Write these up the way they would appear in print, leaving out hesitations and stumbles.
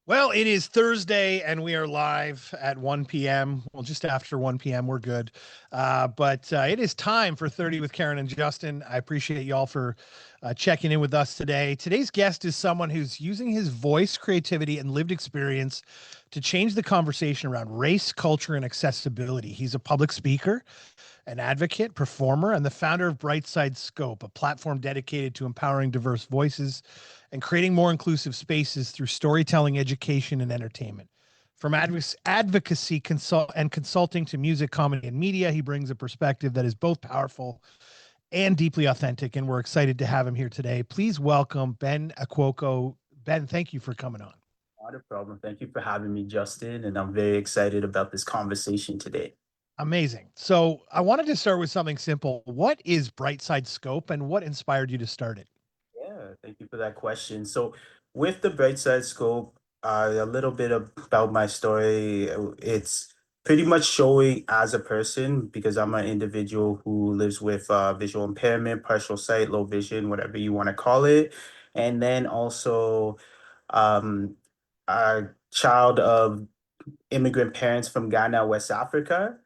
Well, it is Thursday and we are live at 1 p.m. Well, just after 1 p.m. We're good. But it is time for 30 with Karen and Justin. I appreciate y'all for checking in with us today. Today's guest is someone who's using his voice, creativity, and lived experience to change the conversation around race, culture, and accessibility. He's a public speaker, an advocate, performer, and the founder of Brightside Scope, a platform dedicated to empowering diverse voices and creating more inclusive spaces through storytelling, education, and entertainment. From advocacy and consulting to music, comedy, and media, he brings a perspective that is both powerful and deeply authentic. And we're excited to have him here today. Please welcome Ben Akuoko. Ben, thank you for coming on. Not a problem. Thank you for having me, Justin. And I'm very excited about this conversation today. Amazing. So I wanted to start with something simple. What is Brightside Scope and what inspired you to start it? Yeah, thank you for that question. So, with the Brightside Scope, a little bit about my story. It's pretty much showing as a person because I'm an individual who lives with visual impairment, partial sight, low vision, whatever you want to call it. And then also um, a child of immigrant parents from Ghana, West Africa.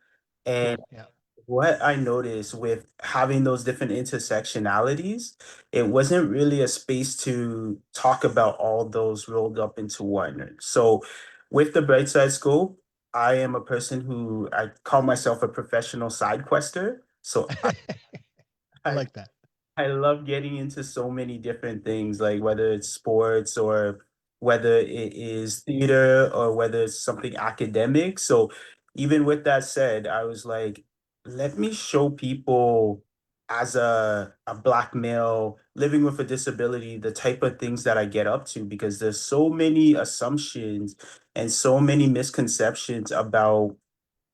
And Cool. Yeah. what I noticed with having those different intersectionalities, it wasn't really a space to talk about all those rolled up into one. So with the Brightside Scope, I am a person who I call myself a professional side quester. So I I like that. I love getting into so many different things, like whether it's sports or whether it is theater or whether it's something academic. So even with that said, I was like, let me show people as a black male living with a disability, the type of things that I get up to because there's so many assumptions and so many misconceptions about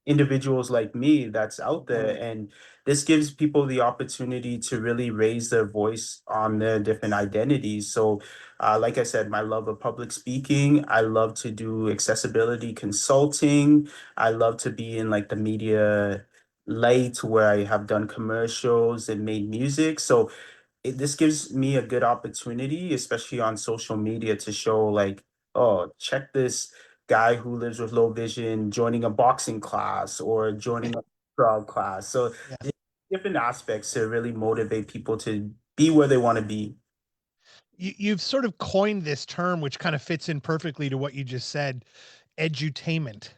individuals like me that's out there. And this gives people the opportunity to really raise their voice on their different identities. So, like I said, my love of public speaking, I love to do accessibility consulting. I love to be in like the media light where I have done commercials and made music. So this gives me a good opportunity, especially on social media, to show like, oh, check this guy who lives with low vision joining a boxing class or joining a crowd class. So Yeah. different aspects to really motivate people to be where they want to be. You've sort of coined this term, which kind of fits in perfectly to what you just said, edutainment,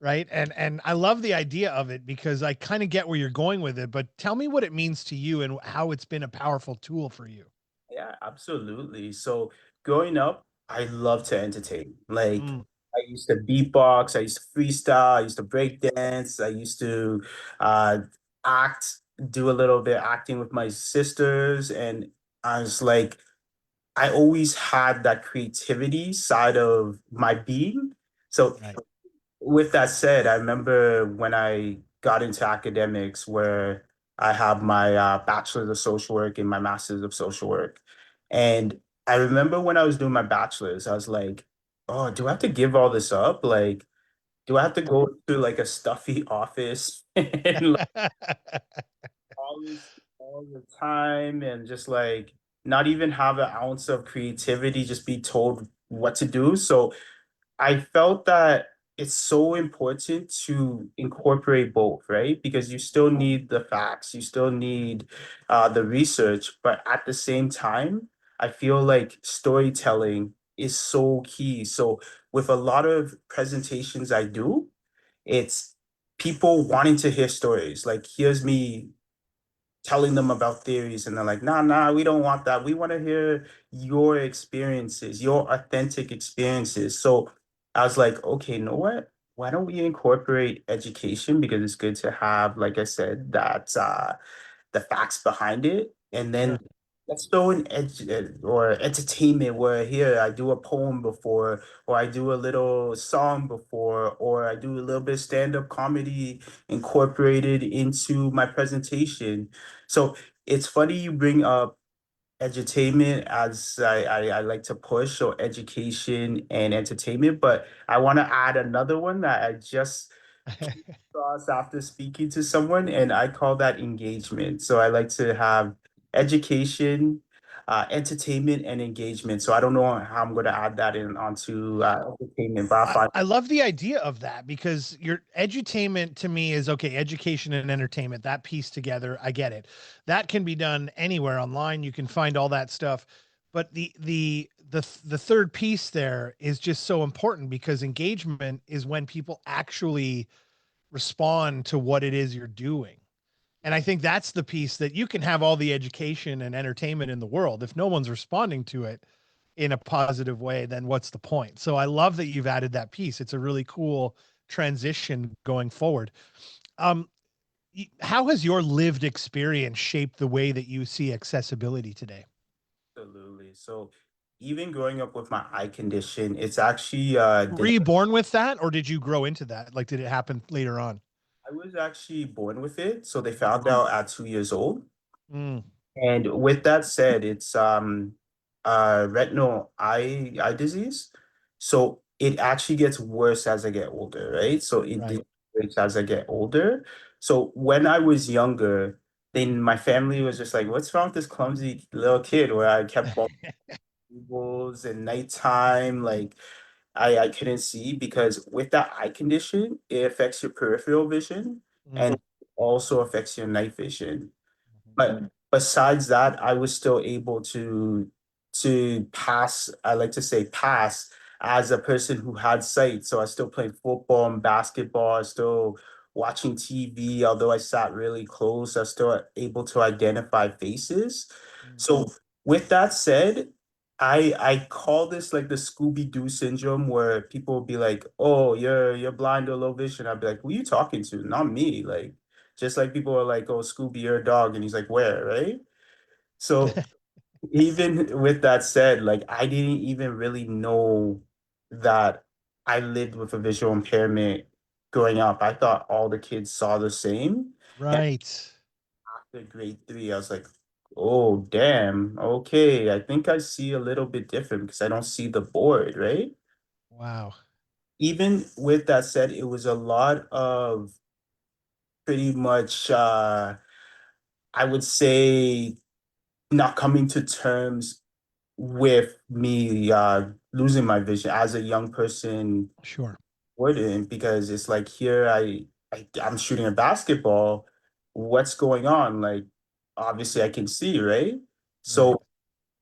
right? And I love the idea of it because I kind of get where you're going with it. But tell me what it means to you and how it's been a powerful tool for you. Yeah, absolutely. So growing up, I love to entertain. Like Mm, I used to beatbox, I used to freestyle, I used to break dance, I used to uh act, do a little bit acting with my sisters. And I was like, I always had that creativity side of my being. So right. with that said, I remember when I got into academics where I have my bachelor's of social work and my master's of social work. And I remember when I was doing my bachelor's, I was like, oh, do I have to give all this up? Like, do I have to go to like a stuffy office and like all this all the time and just like not even have an ounce of creativity, just be told what to do? So I felt that it's so important to incorporate both, right? Because you still need the facts, you still need the research, but at the same time, I feel like storytelling is so key. So with a lot of presentations I do, it's people wanting to hear stories. Like, here's me telling them about theories and they're like, nah, we don't want that. We want to hear your experiences, your authentic experiences. So I was like, okay, you know what, why don't we incorporate education, because it's good to have, like I said, that the facts behind it. And then Sure. let's throw in or entertainment where here I do a poem before, or I do a little song before, or I do a little bit of stand-up comedy incorporated into my presentation. So it's funny you bring up edutainment, as I like to push, so education and entertainment, but I want to add another one that I just across after speaking to someone, and I call that engagement. So I like to have education, entertainment and engagement. So I don't know how I'm going to add that in onto entertainment, but I find I love the idea of that because your edutainment to me is okay, education and entertainment, that piece together, I get it. That can be done anywhere online. You can find all that stuff. But the third piece there is just so important because engagement is when people actually respond to what it is you're doing. And I think that's the piece that you can have all the education and entertainment in the world. If no one's responding to it in a positive way, then what's the point? So I love that you've added that piece. It's a really cool transition going forward. Um, how has your lived experience shaped the way that you see accessibility today? absolutely. So even growing up with my eye condition, it's actually Were you born with that or did you grow into that? Like, did it happen later on? I was actually born with it. So they found out at 2 years old. Mm, And with that said, it's retinal eye disease. So it actually gets worse as I get older, right? So it right. deteriorates as I get older. So when I was younger, then my family was just like, "What's wrong with this clumsy little kid?" Where I kept bumping tables and nighttime, like I couldn't see because with that eye condition, it affects your peripheral vision Mm, and also affects your night vision. But besides that, I was still able to pass, I like to say pass as a person who had sight. So I still played football and basketball, I still watching TV, although I sat really close, I was still able to identify faces. mm, So with that said, I call this like the Scooby-Doo syndrome where people will be like, "Oh, you're blind or low vision." I'd be like, "Who are you talking to? Not me." Like just like people are like, "Oh, Scooby, you're a dog," and he's like, "Where?" Right? So even with that said, like I didn't even really know that I lived with a visual impairment growing up. I thought all the kids saw the same. And right. after grade 3, I was like, "Oh, damn. Okay, I think I see a little bit different because I don't see the board, right?" Wow. Even with that said, it was a lot of pretty much I would say not coming to terms with me losing my vision as a young person Sure. wouldn't because it's like here I'm shooting a basketball. What's going on? Like obviously I can see, right? Right. So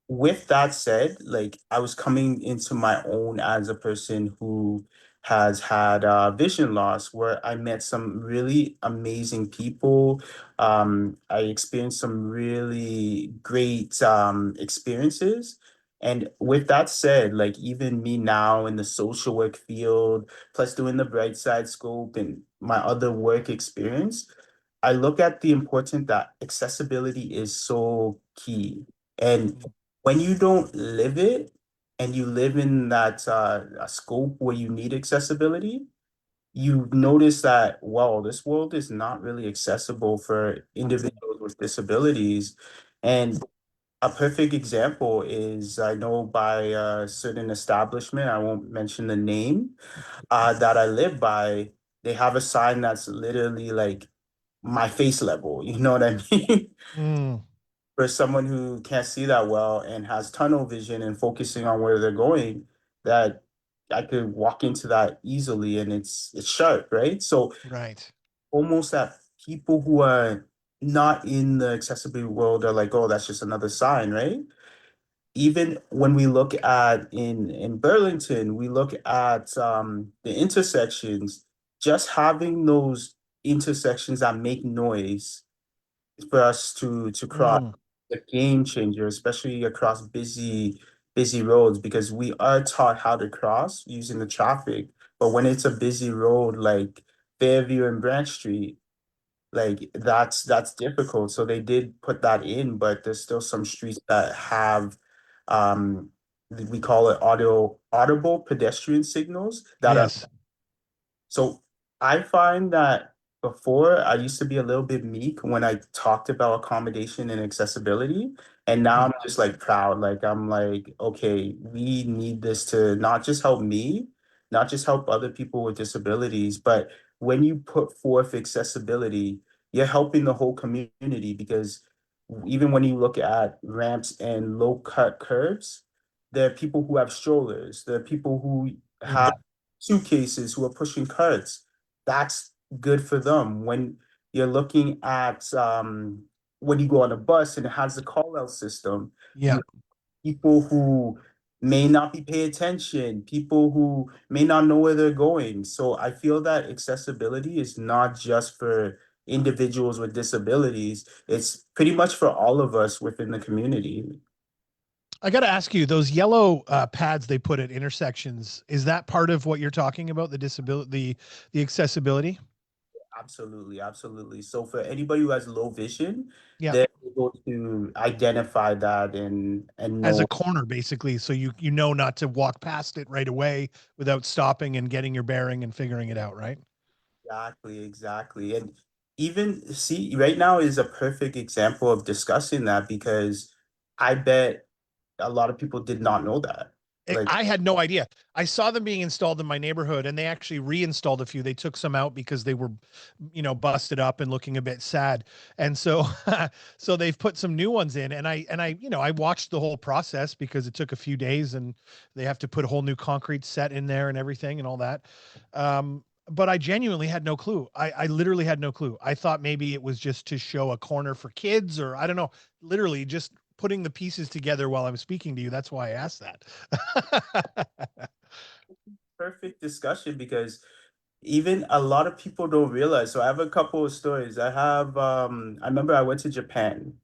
with that said, like I was coming into my own as a person who has had vision loss, where I met some really amazing people. I experienced some really great experiences. And with that said, like even me now in the social work field, plus doing the Brightside Scope and my other work experience, I look at the importance that accessibility is so key. And Mm, when you don't live it and you live in that a scope where you need accessibility, you notice that, well, this world is not really accessible for individuals with disabilities. And a perfect example is I know by a certain establishment, I won't mention the name, that I live by, they have a sign that's literally like my face level. You know what I mean? mm, For someone who can't see that well and has tunnel vision and focusing on where they're going, that I could walk into that easily and it's sharp, right? So right. almost that people who are not in the accessibility world are like, oh, that's just another sign, right? Even when we look at in Burlington, we look at the intersections, just having those intersections that make noise for us to cross Mm, a game changer, especially across busy roads, because we are taught how to cross using the traffic. But when it's a busy road like Fairview and Branch Street, like that's difficult. So they did put that in, but there's still some streets that have um we call it audible pedestrian signals that are yes. so I find that before I used to be a little bit meek when I talked about accommodation and accessibility. And now Mm, I'm just like proud. Like I'm like, okay, we need this to not just help me, not just help other people with disabilities, but when you put forth accessibility, you're helping the whole community because even when you look at ramps and low cut curbs, there are people who have strollers, there are people who have suitcases who are pushing carts. That's good for them. When you're looking at when you go on a bus and it has the call out system, Yeah. you people who may not be paying attention, people who may not know where they're going. So I feel that accessibility is not just for individuals with disabilities, it's pretty much for all of us within the community. I got to ask you, those yellow pads they put at intersections, is that part of what you're talking about, the disability, the accessibility? Absolutely, absolutely. So for anybody who has low vision, Yeah. they're able to identify that and As a know corner, basically, so you know not to walk past it right away without stopping and getting your bearing and figuring it out, right? exactly, exactly. And even see, right now is a perfect example of discussing that because I bet a lot of people did not know that. Like, I had no idea. I saw them being installed in my neighborhood, and they actually reinstalled a few. They took some out because they were, busted up and looking a bit sad. And so, so they've put some new ones in. And I watched the whole process because it took a few days, and they have to put a whole new concrete set in there and everything and all that. But I genuinely had no clue. I literally had no clue. I thought maybe it was just to show a corner for kids, or I don't know. Literally, just putting the pieces together while I'm speaking to you. That's why I asked that. perfect discussion because even a lot of people don't realize. So I have a couple of stories. I remember I went to Japan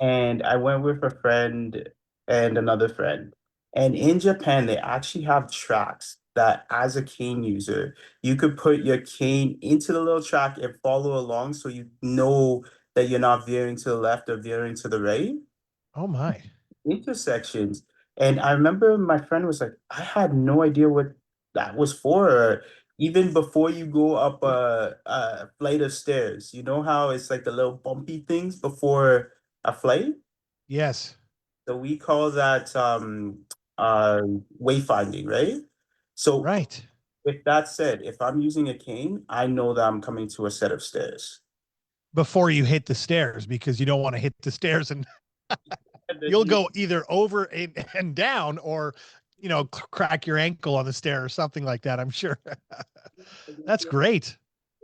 and I went with a friend and another friend. And in Japan, they actually have tracks that, as a cane user, you could put your cane into the little track and follow along so you know that you're not veering to the left or veering to the right. Oh my. Intersections. And I remember my friend was like, I had no idea what that was for. Or even before you go up a flight of stairs, you know how it's like the little bumpy things before a flight? Yes. So we call that uh wayfinding, right? So Right. with that said, if I'm using a cane, I know that I'm coming to a set of stairs. Before you hit the stairs, because you don't want to hit the stairs and And then you'll you go either over and down, or, crack your ankle on the stair or something like that, I'm sure. That's great.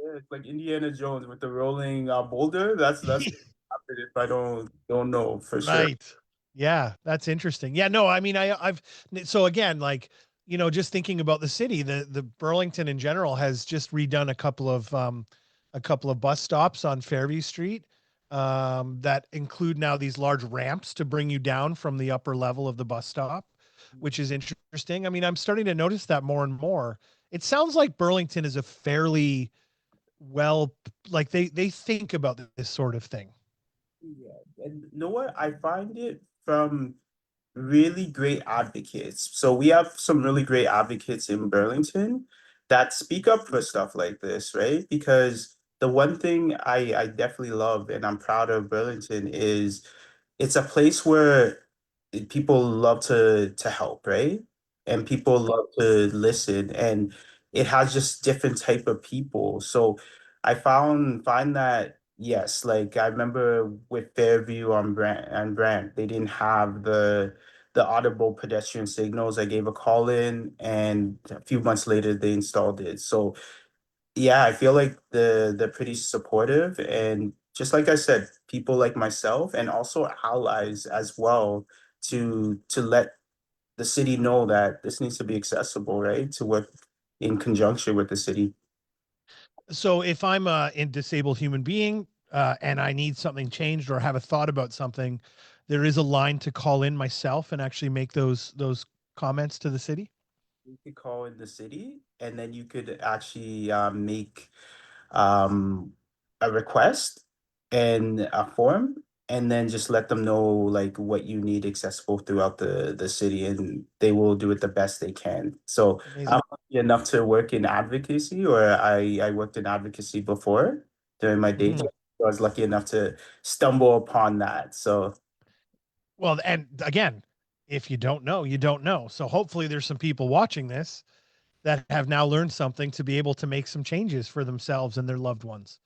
yeah, it's like Indiana Jones with the rolling boulder. That's what happened if I don't know for sure. Right. Yeah, that's interesting. Yeah, no, I mean, I've so again, like, just thinking about the city, the Burlington in general has just redone a couple of bus stops on Fairview Street that include now these large ramps to bring you down from the upper level of the bus stop, which is interesting. I mean, I'm starting to notice that more and more. It sounds like Burlington is a fairly well, like they think about this sort of thing. Yeah, and you know what? I find it from really great advocates. So we have some really great advocates in Burlington that speak up for stuff like this, right? Because the one thing I definitely love and I'm proud of Burlington is it's a place where people love to help, right? And people love to listen and it has just different type of people. So I find that yes, like I remember with Fairview on Brand, they didn't have the audible pedestrian signals. I gave a call in and a few months later they installed it. So yeah, I feel like they're pretty supportive and just like I said, people like myself and also allies as well to let the city know that this needs to be accessible, right? To work in conjunction with the city. So if I'm a disabled human being and I need something changed or have a thought about something, there is a line to call in myself and actually make those comments to the city. You could call in the city and then you could actually make um, a request and a form, and then just let them know like what you need accessible throughout the city, and they will do it the best they can. So I'm Amazing. lucky enough to work in advocacy, or I worked in advocacy before during my day Mhm. job. So I was lucky enough to stumble upon that. So Well, and again, if you don't know, you don't know. So hopefully there's some people watching this that have now learned something to be able to make some changes for themselves and their loved ones.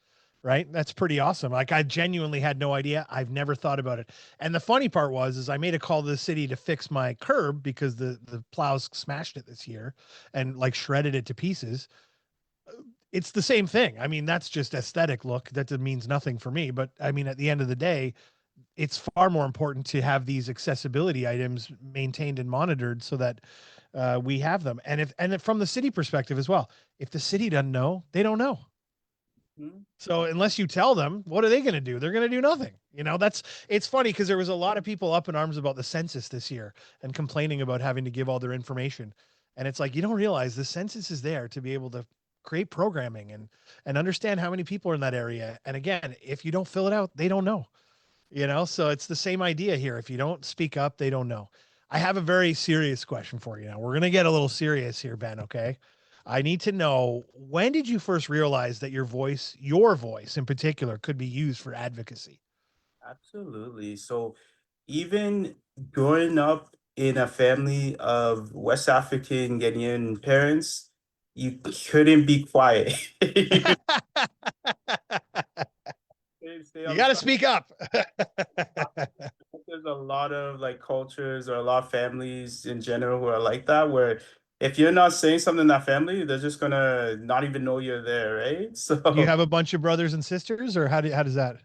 right? That's pretty awesome. Like I genuinely had no idea. I've never thought about it. And the funny part was is I made a call to the city to fix my curb because the plows smashed it this year and like shredded it to pieces. It's the same thing. I mean, that's just aesthetic look. That means nothing for me, but I mean at the end of the day, it's far more important to have these accessibility items maintained and monitored so that we have them. And if from the city perspective as well, if the city doesn't know, they don't know. Mhm. So unless you tell them, what are they going to do? They're going to do nothing. That's it's funny because there was a lot of people up in arms about the census this year and complaining about having to give all their information. And it's like you don't realize the census is there to be able to create programming and understand how many people are in that area. And again, if you don't fill it out, they don't know. So it's the same idea here. If you don't speak up, they don't know. I have a very serious question for you now. We're going to get a little serious here, Ben, okay? I need to know, when did you first realize that your voice in particular, could be used for advocacy? Absolutely. So even growing up in a family of West African Ghanaian parents, you couldn't be quiet. Stay You on the got to side. speak up. There's a lot of like cultures or a lot of families in general who are like that, where if you're not saying something in that family, they're just gonna not even know you're there, right? Do you So have a bunch of brothers and sisters, or how does that?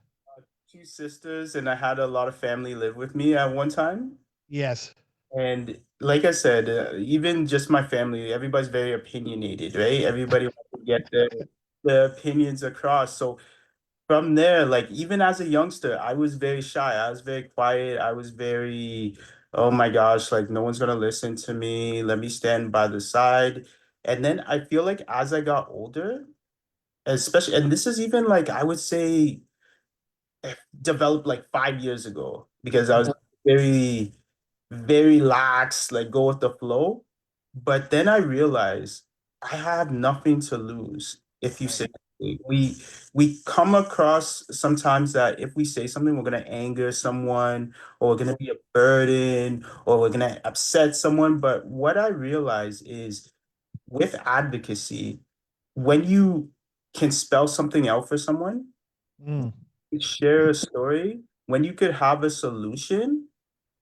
two sisters, and I had a lot of family live with me at one time. Yes. And like I said, even just my family, everybody's very opinionated, right? Everybody wants to get their opinions across. So from there, like even as a youngster, I was very shy. I was very quiet. I was very, oh my gosh, like no one's gonna listen to me. Let me stand by the side. And then I feel like as I got older, especially, and this is even like I would say developed like 5 years ago because I was very, very lax, like go with the flow. But then I realized I have nothing to lose if you Right. say something. We come across sometimes that if we say something, we're gonna anger someone, or we're gonna be a burden, or we're gonna upset someone. But what I realize is with advocacy, when you can spell something out for someone, Mm, share a story, when you could have a solution,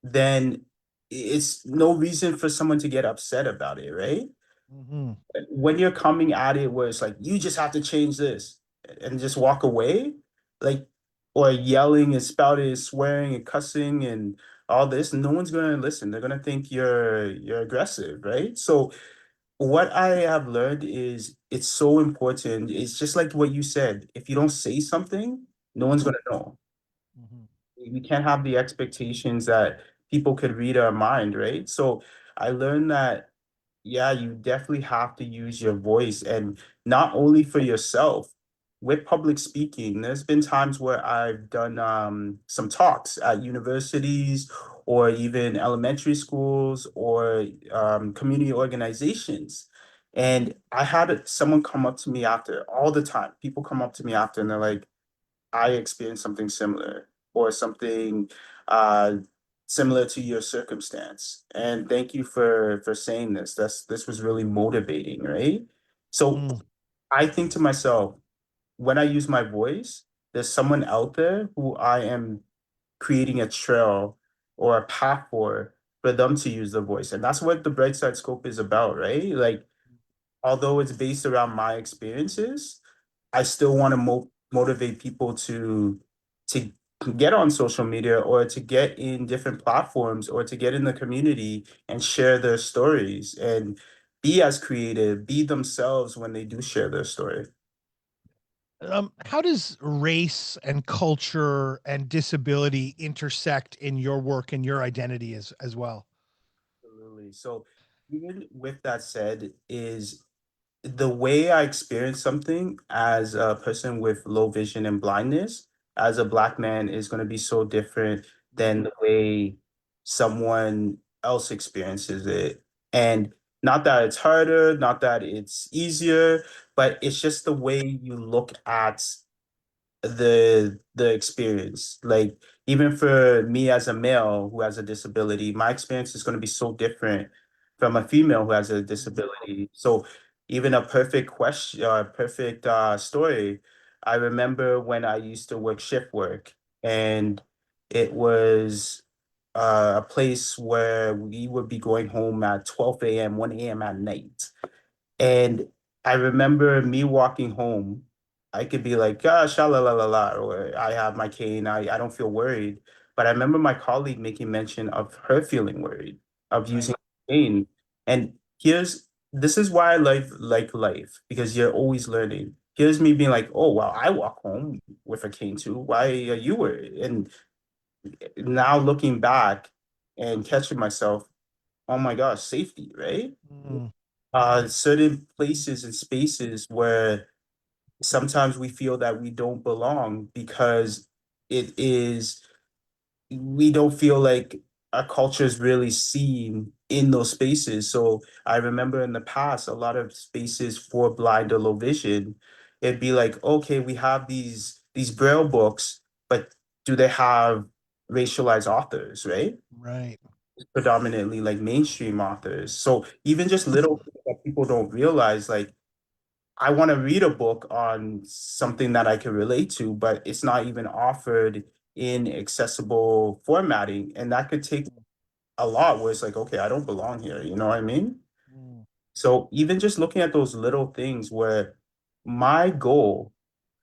then it's no reason for someone to get upset about it, right? hmm When you're coming at it where it's like, you just have to change this and just walk away, like, or yelling and spouting and swearing and cussing and all this, no one's gonna listen. They're gonna think you're aggressive, right? So what I have learned is it's so important. It's just like what you said. If you don't say something, no one's gonna know. hmm We can't have the expectations that people could read our mind, right? So I learned that, yeah, you definitely have to use your voice, and not only for yourself. With public speaking, there's been times where I've done some talks at universities or even elementary schools or community organizations. And I had someone come up to me after all the time. People come up to me after and they're like, I experienced something similar or something uh, similar to your circumstance. And thank you for saying this. This was really motivating, right? So mm, I think to myself, when I use my voice, there's someone out there who I am creating a trail or a path for them to use the voice. And that's what the Brightside Scope is about, right? Like, although it's based around my experiences, I still want to motivate people to get on social media or to get in different platforms or to get in the community and share their stories and be as creative, be themselves when they do share their story. How does race and culture and disability intersect in your work and your identity as well? Absolutely. So even with that said, is the way I experience something as a person with low vision and blindness, as a black man, is going to be so different than the way someone else experiences it. And not that it's harder, not that it's easier, but it's just the way you look at the experience. Like even for me as a male who has a disability, my experience is going to be so different from a female who has a disability. So even a perfect question, perfect story, I remember when I used to work shift work, and it was a place where we would be going home at 12 a.m., 1 a.m. at night. And I remember me walking home. I could be like, gosh, la la la la, or I have my cane, I don't feel worried. But I remember my colleague making mention of her feeling worried of Right. using cane. And this is why I like life, because you're always learning. Here's me being like, oh well, I walk home with a cane too. Why are you worried? And now looking back and catching myself, oh my gosh, safety, right? Mm, Certain places and spaces where sometimes we feel that we don't belong because it is, we don't feel like our culture is really seen in those spaces. So I remember in the past, a lot of spaces for blind or low vision, it'd be like, okay, we have these braille books, but do they have racialized authors, right? right. Predominantly like mainstream authors. So even just little things that people don't realize, like I want to read a book on something that I can relate to, but it's not even offered in accessible formatting. And that could take a lot where it's like, okay, I don't belong here. You know what I mean? Mm, So even just looking at those little things where my goal,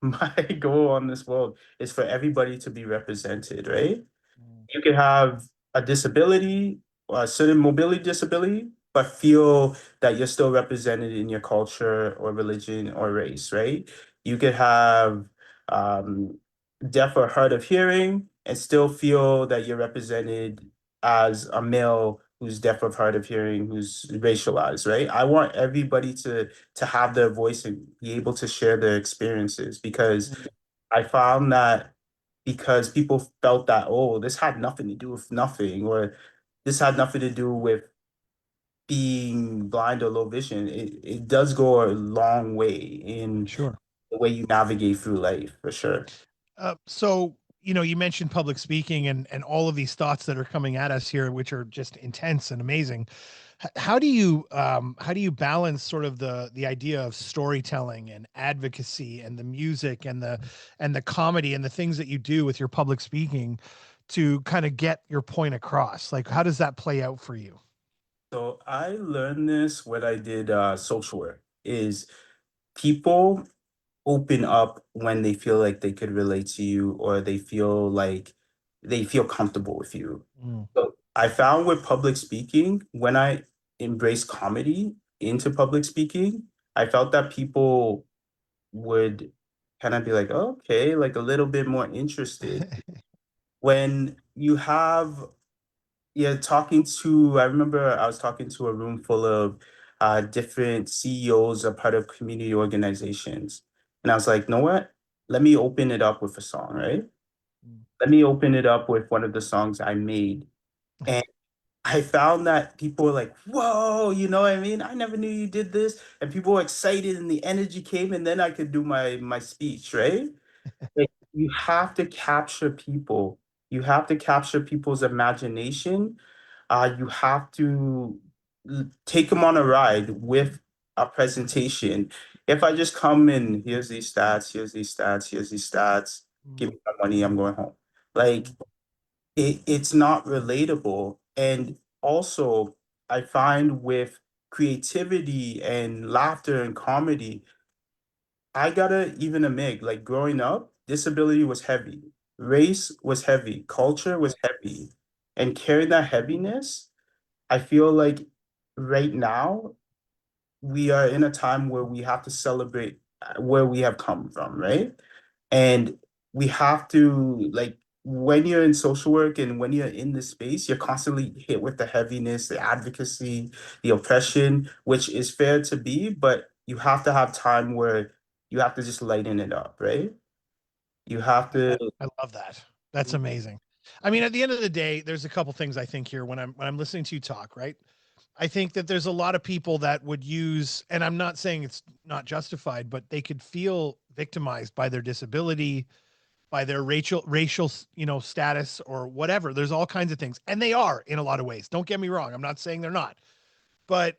my goal on this world is for everybody to be represented, right? mm, You could have a disability or a certain mobility disability, but feel that you're still represented in your culture or religion or race, right? You could have um, deaf or hard of hearing and still feel that you're represented as a male who's deaf or hard of hearing, who's racialized, right? I want everybody to have their voice and be able to share their experiences because mm. I found that because people felt that, oh, this had nothing to do with nothing, or this had nothing to do with being blind or low vision. It does go a long way in Sure. the way you navigate through life, for sure. So you mentioned public speaking and all of these thoughts that are coming at us here, which are just intense and amazing. How do you balance sort of the idea of storytelling and advocacy and the music and the comedy and the things that you do with your public speaking to kind of get your point across? Like, how does that play out for you? So I learned this when I did social work, is people open up when they feel like they could relate to you or they feel like they feel comfortable with you. Mm. So I found with public speaking, when I embraced comedy into public speaking, I felt that people would kind of be like, okay, like a little bit more interested. When you have, yeah, I remember I was talking to a room full of different CEOs, a part of community organizations. And I was like, know what? Let me open it up with a song, right? Mm. Let me open it up with one of the songs I made. And I found that people were like, whoa, you know what I mean? I never knew you did this. And people were excited and the energy came, and then I could do my speech, right? Like you have to capture people. You have to capture people's imagination. You have to take them on a ride with a presentation. If I just come in, here's these stats, here's these stats, here's these stats, give Mm. me my money, I'm going home. Like it's not relatable. And also, I find with creativity and laughter and comedy, I gotta even admit, like growing up, disability was heavy, race was heavy, culture was heavy. And carrying that heaviness, I feel like right now we are in a time where we have to celebrate where we have come from, right? And we have to like when you're in social work and when you're in this space, you're constantly hit with the heaviness, the advocacy, the oppression, which is fair to be, but you have to have time where you have to just lighten it up, right? You have to. I love that. That's amazing. I mean, at the end of the day, there's a couple things I think here when I'm listening to you talk, right? I think that there's a lot of people that would use, and I'm not saying it's not justified, but they could feel victimized by their disability, by their racial, status or whatever. There's all kinds of things, and they are in a lot of ways. Don't get me wrong. I'm not saying they're not, but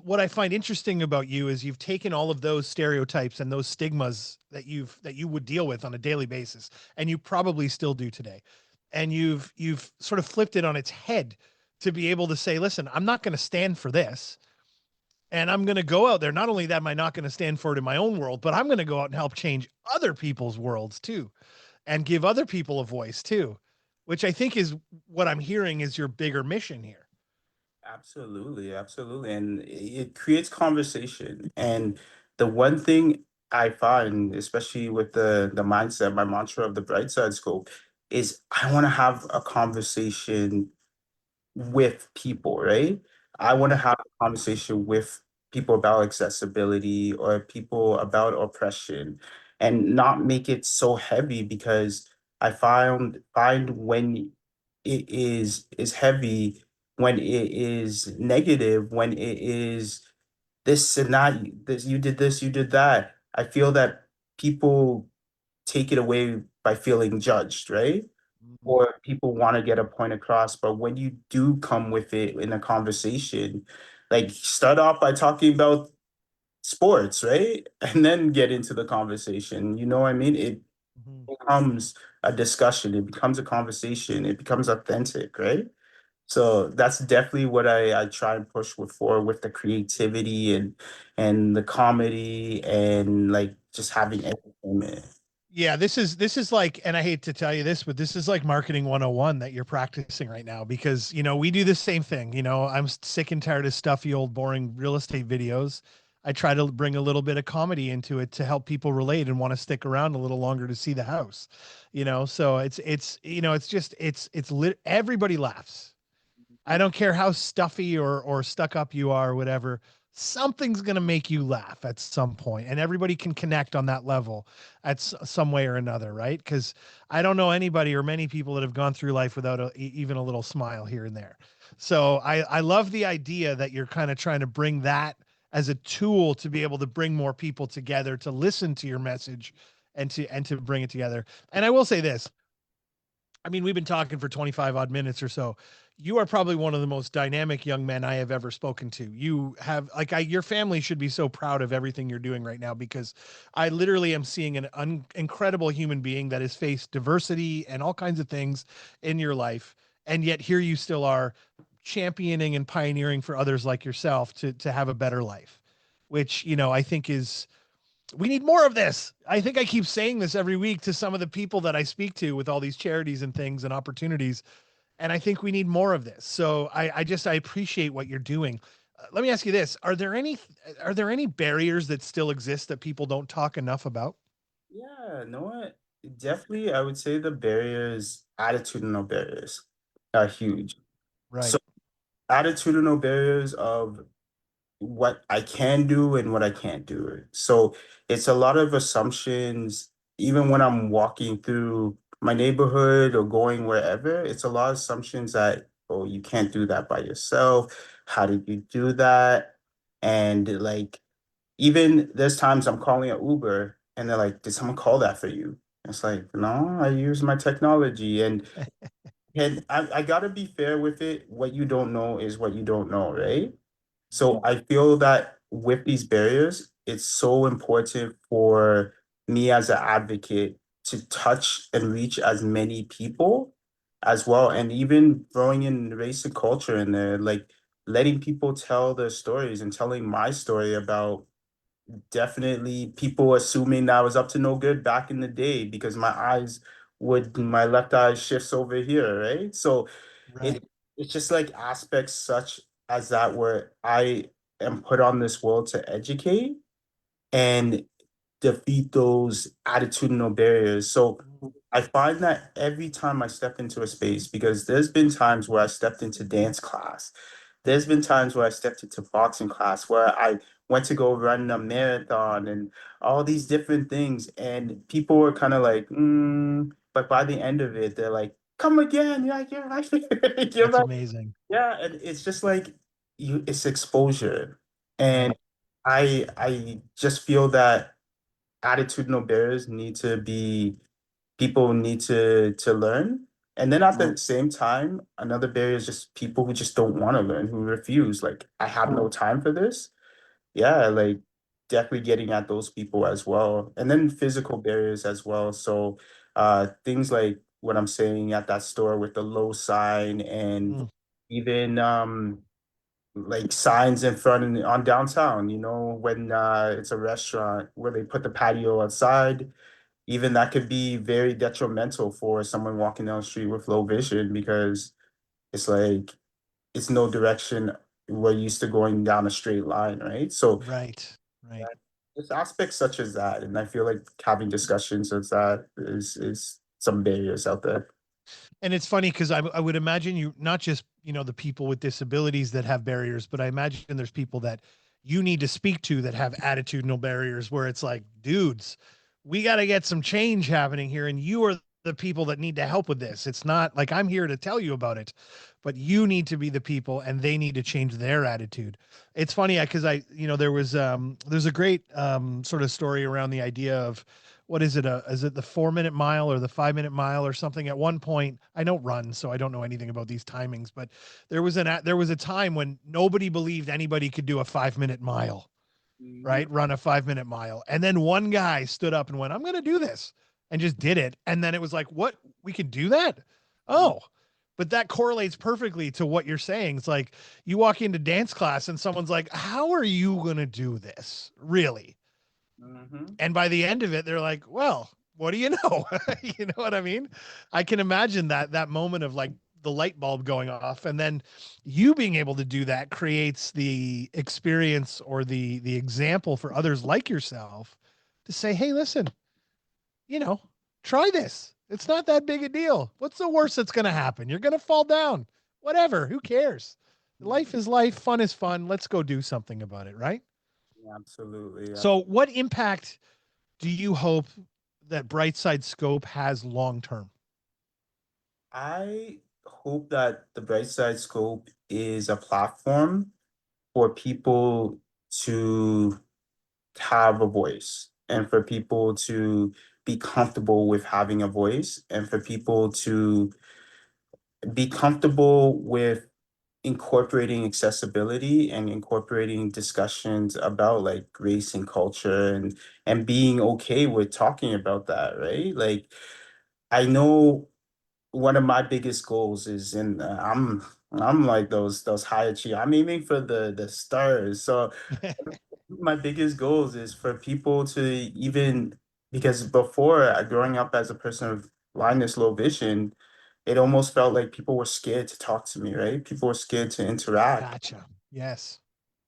what I find interesting about you is you've taken all of those stereotypes and those stigmas that you would deal with on a daily basis, and you probably still do today. And you've sort of flipped it on its head to be able to say, listen, I'm not going to stand for this. And I'm going to go out there. Not only that, am I not going to stand for it in my own world, but I'm going to go out and help change other people's worlds too, and give other people a voice too, which I think is what I'm hearing is your bigger mission here. Absolutely, absolutely. And it creates conversation. And the one thing I find, especially with the mindset, my mantra of the Brightside Scope, is I want to have a conversation with people, right? I want to Mm-hmm. have a conversation with people about accessibility or people about oppression and not make it so heavy because I find when it is heavy, when it is negative, when it is this and that, this you did this, you did that. I feel that people take it away by feeling judged, right? Or people want to get a point across. But when you do come with it in a conversation, like start off by talking about sports, right? And then get into the conversation. You know what I mean? It Mm-hmm. becomes a discussion, it becomes a conversation, it becomes authentic, right? So that's definitely what I try and push with for with the creativity and the comedy and like just having entertainment. Yeah, this is like, and I hate to tell you this, but this is like marketing 101 that you're practicing right now because, we do the same thing. I'm sick and tired of stuffy old boring real estate videos. I try to bring a little bit of comedy into it to help people relate and want to stick around a little longer to see the house. So it's just everybody laughs. I don't care how stuffy or stuck up you are or whatever. Something's going to make you laugh at some point, and everybody can connect on that level at some way or another, right? Because I don't know anybody or many people that have gone through life without even a little smile here and there. So I love the idea that you're kind of trying to bring that as a tool to be able to bring more people together to listen to your message and to bring it together. And I will say this, I mean, we've been talking for 25 odd minutes or so. You are probably one of the most dynamic young men I have ever spoken to. You have your family should be so proud of everything you're doing right now because I literally am seeing an incredible human being that has faced diversity and all kinds of things in your life. And yet here you still are championing and pioneering for others like yourself to have a better life, which, I think is we need more of this. I think I keep saying this every week to some of the people that I speak to with all these charities and things and opportunities. And I think we need more of this. So I appreciate what you're doing. Let me ask you this. Are there any barriers that still exist that people don't talk enough about? Yeah, know what? Definitely, I would say the barriers, attitudinal barriers, are huge. So, Right. attitudinal barriers of what I can do and what I can't do. So, it's a lot of assumptions, even when I'm walking through my neighborhood or going wherever, it's a lot of assumptions that, oh, you can't do that by yourself. How did you do that? And like, even there's times I'm calling an Uber and they're like, did someone call that for you? It's like, no, I use my technology. And I gotta be fair with it. What you don't know is what you don't know, right? So I feel that with these barriers, it's so important for me as an advocate to touch and reach as many people as well. And even throwing in race and culture in there, like letting people tell their stories and telling my story about definitely people assuming that I was up to no good back in the day because my left eye shifts over here, right? So Right. it it's just like aspects such as that where I am put on this world to educate and defeat those attitudinal barriers. So I find that every time I step into a space, because there's been times where I stepped into dance class, there's been times where I stepped into boxing class, where I went to go run a marathon and all these different things, and people were kind of like, but by the end of it, they're like, come again, yeah, you're right, you're That's right, amazing. yeah, and it's just like it's exposure, Right. and I just feel that attitudinal barriers need to be people need to learn And then at the same time, another barrier is just people who just don't want to learn, who refuse. Like, I have no time for this. Yeah, like definitely getting at those people as well. And then physical barriers as well. So things like what I'm saying at that store with the low sign and Mm, even like signs in front and on downtown, when it's a restaurant where they put the patio outside, even that could be very detrimental for someone walking down the street with low vision because it's like it's no direction. We're used to going down a straight line, right? So right, right. there's aspects such as that, and I feel like having discussions as that is some barriers out there. And it's funny because I would imagine you not just the people with disabilities that have barriers, but I imagine there's people that you need to speak to that have attitudinal barriers where it's like, dudes, we got to get some change happening here, and you are the people that need to help with this. It's not like I'm here to tell you about it, but you need to be the people, and they need to change their attitude. It's funny because there's a great sort of story around the idea of what is it? Is it the 4 minute mile or the 5 minute mile or something? At one point, I don't run, so I don't know anything about these timings, but there was a time when nobody believed anybody could do a 5 minute mile, Mhm. right? Run a 5 minute mile. And then one guy stood up and went, I'm going to do this and just did it. And then it was like, what? We can do that? Oh, but that correlates perfectly to what you're saying. It's like you walk into dance class and someone's like, how are you going to do this? Really? Mhm. And by the end of it, they're like, well, what do you know? You know what I mean? I can imagine that moment of like the light bulb going off, and then you being able to do that creates the experience or the example for others like yourself to say, hey, listen, you know, try this. It's not that big a deal. What's the worst that's going to happen? You're going to fall down. Whatever. Who cares? Life Mhm. is life. Fun is fun. Let's go do something about it. Right. Absolutely. So, what impact do you hope that Brightside Scope has long term? I hope that the Brightside Scope is a platform for people to have a voice and for people to be comfortable with having a voice and for people to be comfortable with incorporating accessibility and incorporating discussions about like race and culture and being okay with talking about that, right? Like I know one of my biggest goals is in I'm like those high achiever. I'm aiming for the stars. So my biggest goals is for people to even because before growing up as a person of blindness, low vision, it almost felt like people were scared to talk to me, right? People were scared to interact. Gotcha. Yes.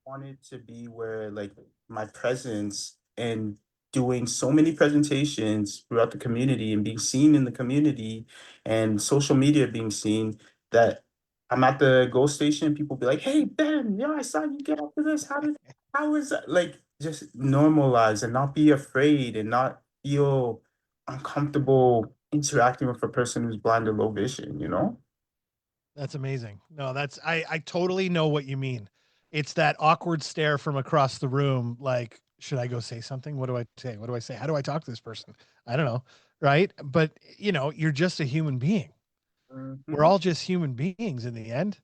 Wanted to be where like my presence and doing so many presentations throughout the community and being seen in the community and social media being seen that I'm at the GO station, people be like, hey Ben, yeah, I saw you get up to this. How is that? Like just normalize and not be afraid and not feel uncomfortable interacting with a person who's blind or low vision, you know? That's amazing. No, I totally know what you mean. It's that awkward stare from across the room like, should I go say something? What do I say? What do I say? How do I talk to this person? I don't know, right? But you're just a human being. We're Mhm. all just human beings in the end.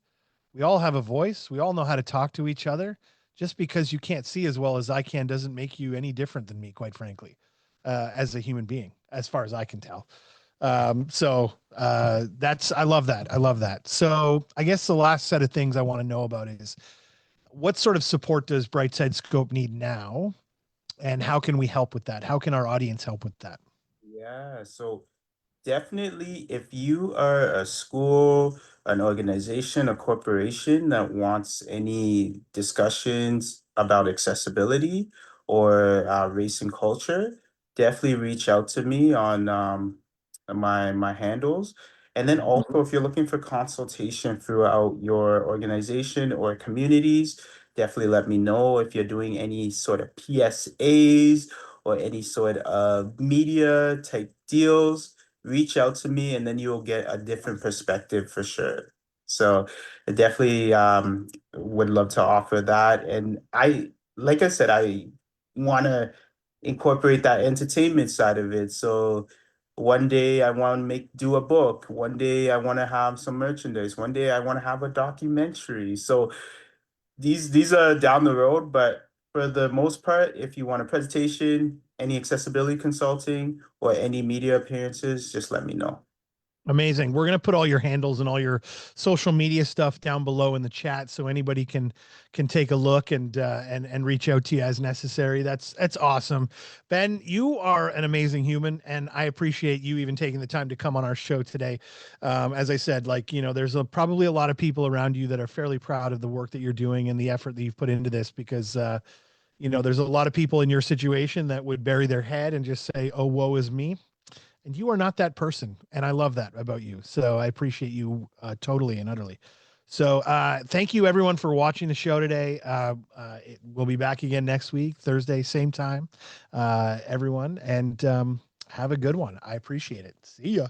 We all have a voice. We all know how to talk to each other. Just because you can't see as well as I can doesn't make you any different than me, quite frankly, as a human being, as far as I can tell. That's I love that. I love that. So I guess the last set of things I want to know about is what sort of support does Brightside Scope need now, and how can we help with that? How can our audience help with that? Yeah, so definitely, if you are a school, an organization, a corporation that wants any discussions about accessibility or race and culture, definitely reach out to me on my handles. And then also, if you're looking for consultation throughout your organization or communities, definitely let me know if you're doing any sort of PSAs or any sort of media type deals, reach out to me and then you'll get a different perspective for sure. So I definitely would love to offer that. And like I said, I want to incorporate that entertainment side of it. So One day I want to do a book. One day I want to have some merchandise. One day I want to have a documentary. So these are down the road, but for the most part, if you want a presentation, any accessibility consulting, or any media appearances, just let me know. Amazing. We're going to put all your handles and all your social media stuff down below in the chat so anybody can take a look and reach out to you as necessary. That's awesome. Ben, you are an amazing human and I appreciate you even taking the time to come on our show today. As I said, like, there's probably a lot of people around you that are fairly proud of the work that you're doing and the effort that you've put into this because there's a lot of people in your situation that would bury their head and just say, "Oh, woe is me." And you are not that person, and I love that about you. So I appreciate you totally and utterly. So thank you everyone for watching the show today. We'll be back again next week, Thursday, same time, everyone, and have a good one. I appreciate it. See ya.